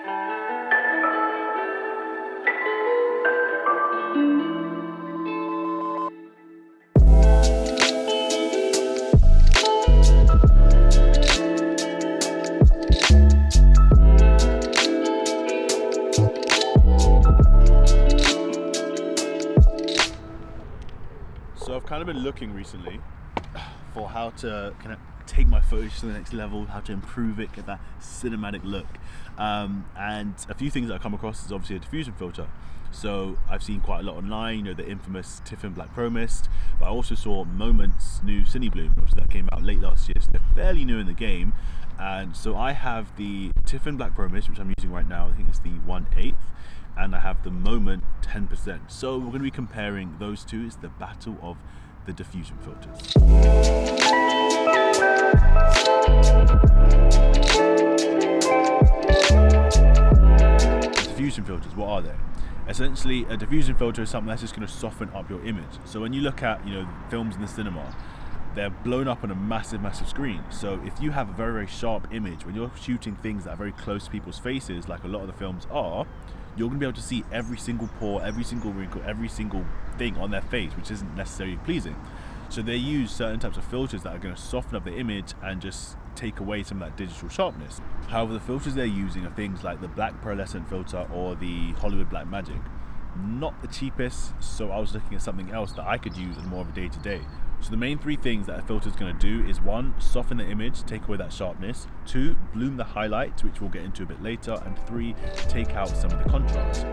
So I've kind of been looking recently for how to kind of take my footage to the next level, how to improve it, get that cinematic look. And a few things that I come across is obviously a diffusion filter. So I've seen quite a lot online, you know, the infamous Tiffen Black Pro Mist, but I also saw Moment's new CINEBLOOM, which that came out late last year, so they're fairly new in the game. And so I have the Tiffen Black Pro Mist, which I'm using right now, I think it's the 1/8, and I have the Moment 10%. So we're going to be comparing those two. It's the battle of the diffusion filters. Diffusion filters, what are they? Essentially, a diffusion filter is something that's just going to soften up your image. So when you look at, you know, films in the cinema, they're blown up on a massive screen. So if you have a very sharp image, when you're shooting things that are very close to people's faces, like a lot of the films are, you're going to be able to see every single pore, every single wrinkle, every single thing on their face, which isn't necessarily pleasing. So they use certain types of filters that are going to soften up the image and just take away some of that digital sharpness. However, the filters they're using are things like the black pearlescent filter or the Hollywood Black Magic. Not the cheapest, so I was looking at something else that I could use in more of a day-to-day. So the main three things that a filter is going to do is 1, soften the image, take away that sharpness, 2, bloom the highlights, which we'll get into a bit later, and 3, take out some of the contrast.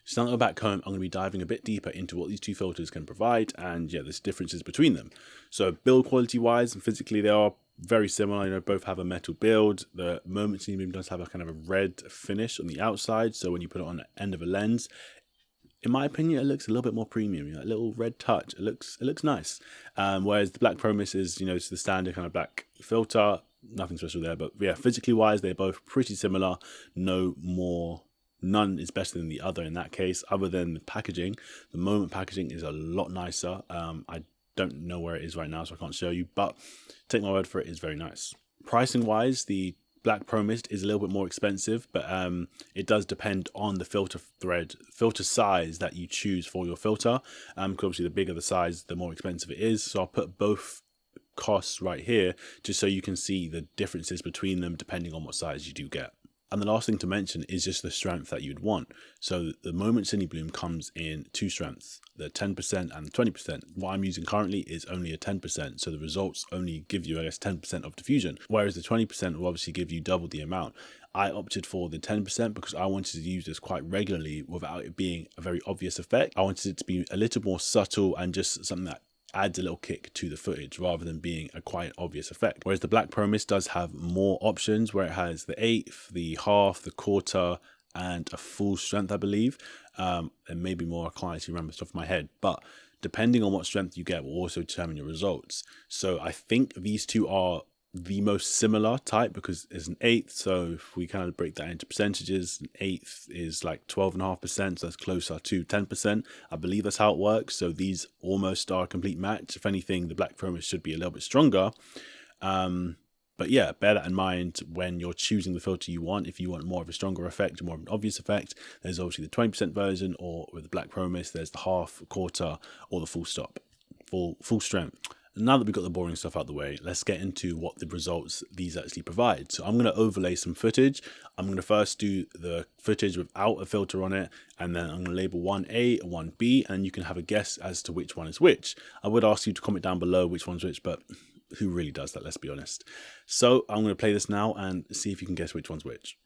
So now that we're back home, I'm going to be diving a bit deeper into what these two filters can provide and there's differences between them. So build quality wise and physically they are very similar, you know, both have a metal build. The Moment CINEBLOOM does have a kind of a red finish on the outside, so when you put it on the end of a lens, in my opinion, it looks a little bit more premium, you know, a little red touch. It looks nice. Whereas the Black Pro Mist is, you know, it's the standard kind of black filter, nothing special there. But yeah, physically wise, they're both pretty similar. None is better than the other in that case, other than the packaging. The Moment packaging is a lot nicer. I don't know where it is right now, so I can't show you, but take my word for it, it's very nice. Pricing wise, the Black Pro Mist is a little bit more expensive, but it does depend on the filter size that you choose for your filter. Because obviously the bigger the size, the more expensive it is. So I'll put both costs right here just so you can see the differences between them depending on what size you do get. And the last thing to mention is just the strength that you'd want. So the Moment CINEBLOOM comes in 2 strengths, the 10% and the 20%. What I'm using currently is only a 10%, so the results only give you, I guess, 10% of diffusion, whereas the 20% will obviously give you double the amount. I opted for the 10% because I wanted to use this quite regularly without it being a very obvious effect. I wanted it to be a little more subtle and just something that adds a little kick to the footage rather than being a quite obvious effect. Whereas the Black Pro Mist does have more options, where it has the 1/8, the 1/2, the 1/4, and a full strength, I believe. And maybe more, I can't actually remember off the top of my head, but depending on what strength you get will also determine your results. So I think these two are the most similar type because it's an 1/8, so if we kind of break that into percentages, an 1/8 is like 12.5%, so that's closer to 10%. I believe that's how it works. So these almost are a complete match. If anything, the Black Pro Mist should be a little bit stronger. But yeah, bear that in mind when you're choosing the filter you want. If you want more of a stronger effect, more of an obvious effect, there's obviously the 20% version, or with the Black Pro Mist, there's the 1/2, 1/4, or the full strength. Now that we've got the boring stuff out of the way, let's get into what the results these actually provide. So I'm going to overlay some footage. I'm going to first do the footage without a filter on it, and then I'm going to label 1A and 1B, and you can have a guess as to which one is which. I would ask you to comment down below which one's which, but who really does that, let's be honest. So I'm going to play this now and see if you can guess which one's which.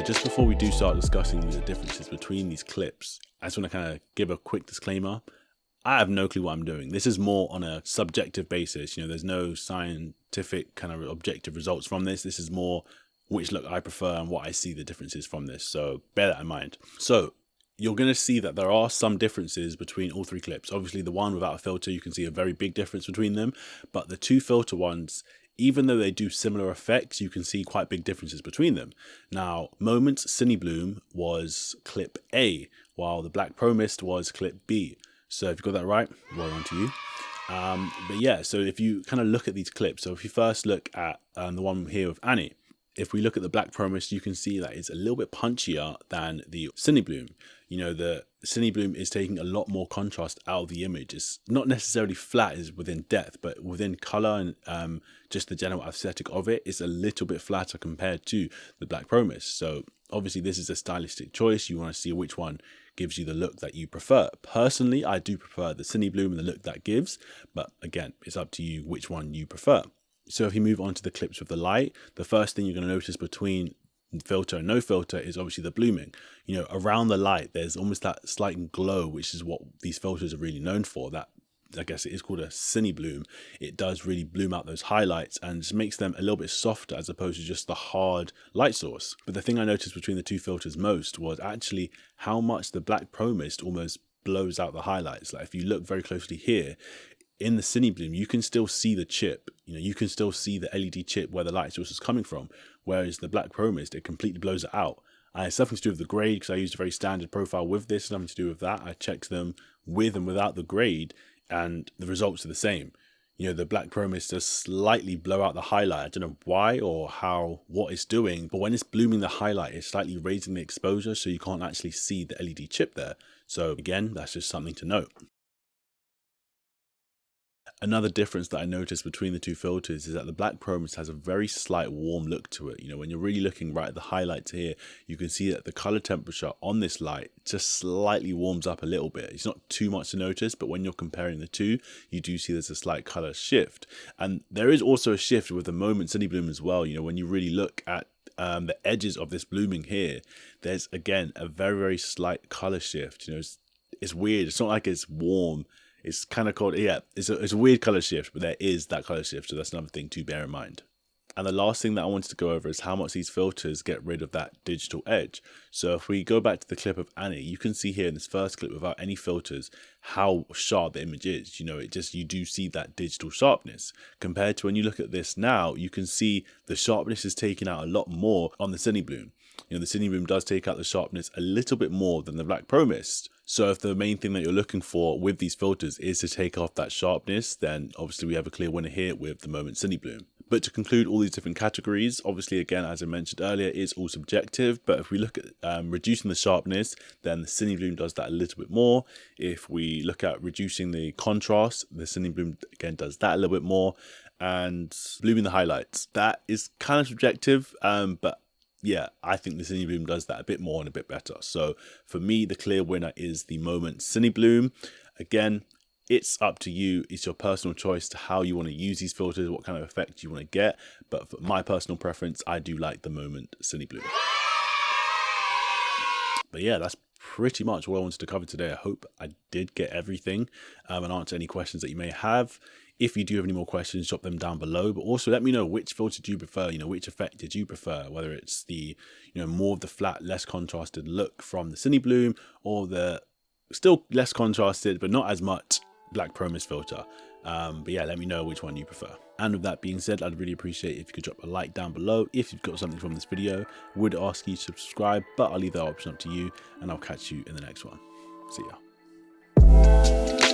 So just before we do start discussing the differences between these clips, I just want to kind of give a quick disclaimer. I have no clue what I'm doing. This is more on a subjective basis. There's no scientific kind of objective results from this. This is more which look I prefer and what I see the differences from this. So bear that in mind. So you're going to see that there are some differences between all three clips. Obviously, the one without a filter, you can see a very big difference between them. But the two filter ones, even though they do similar effects, you can see quite big differences between them. Now, Moment's CINEBLOOM was clip A, while the Black Pro Mist was clip B. So if you got that right, well on to you. But yeah, so if you kind of look at these clips, so if you first look at the one here with Annie, if we look at the Black Pro Mist, you can see that it's a little bit punchier than the CINEBLOOM. The CINEBLOOM is taking a lot more contrast out of the image. It's not necessarily flat as within depth, but within color and just the general aesthetic of it, it's a little bit flatter compared to the Black Pro Mist. So obviously this is a stylistic choice. You want to see which one gives you the look that you prefer. Personally, I do prefer the CINEBLOOM and the look that gives, but again, it's up to you which one you prefer. So if you move on to the clips with the light, the first thing you're going to notice between filter and no filter is obviously the blooming. Around the light, there's almost that slight glow, which is what these filters are really known for. That, I guess it is called a CINEBLOOM. It does really bloom out those highlights and just makes them a little bit softer as opposed to just the hard light source. But the thing I noticed between the two filters most was actually how much the Black Pro Mist almost blows out the highlights. Like if you look very closely here, in the CINEBLOOM, you can still see the chip. You can still see the LED chip where the light source is coming from. Whereas the Black Pro Mist, it completely blows it out. And it's something to do with the grade, because I used a very standard profile with this. Nothing to do with that. I checked them with and without the grade, and the results are the same. The Black Pro Mist does slightly blow out the highlight. I don't know why or what it's doing, but when it's blooming the highlight, it's slightly raising the exposure, so you can't actually see the LED chip there. So again, that's just something to note. Another difference that I noticed between the two filters is that the Black Pro Mist has a very slight warm look to it. When you're really looking right at the highlights here, you can see that the color temperature on this light just slightly warms up a little bit. It's not too much to notice, but when you're comparing the two, you do see there's a slight color shift. And there is also a shift with the Moment CINEBLOOM as well. When you really look at the edges of this blooming here, there's again a very, very slight color shift. It's weird. It's not like it's warm. It's kind of called, it's a weird color shift, but there is that color shift. So that's another thing to bear in mind. And the last thing that I wanted to go over is how much these filters get rid of that digital edge. So if we go back to the clip of Annie, you can see here in this first clip without any filters how sharp the image is. You do see that digital sharpness. Compared to when you look at this now, you can see the sharpness is taken out a lot more on the CINEBLOOM. The CINEBLOOM does take out the sharpness a little bit more than the Black Pro Mist. So if the main thing that you're looking for with these filters is to take off that sharpness, then obviously we have a clear winner here with the Moment CINEBLOOM. But to conclude all these different categories, obviously again, as I mentioned earlier, it's all subjective. But if we look at reducing the sharpness, then the CINEBLOOM does that a little bit more. If we look at reducing the contrast, the CINEBLOOM again does that a little bit more. And blooming the highlights, that is kind of subjective, but yeah, I think the CINEBLOOM does that a bit more and a bit better. So for me, the clear winner is the Moment CINEBLOOM. Again, it's up to you. It's your personal choice to how you want to use these filters, what kind of effect you want to get. But for my personal preference, I do like the Moment CINEBLOOM. But yeah, that's pretty much what I wanted to cover today. I hope I did get everything and answer any questions that you may have. If you do have any more questions, drop them down below. But also let me know which filter do you prefer, which effect did you prefer, whether it's the, more of the flat, less contrasted look from the CINEBLOOM or the still less contrasted, but not as much Black Pro Mist filter. But yeah, let me know which one you prefer. And with that being said, I'd really appreciate if you could drop a like down below. If you've got something from this video, would ask you to subscribe, but I'll leave that option up to you and I'll catch you in the next one. See ya.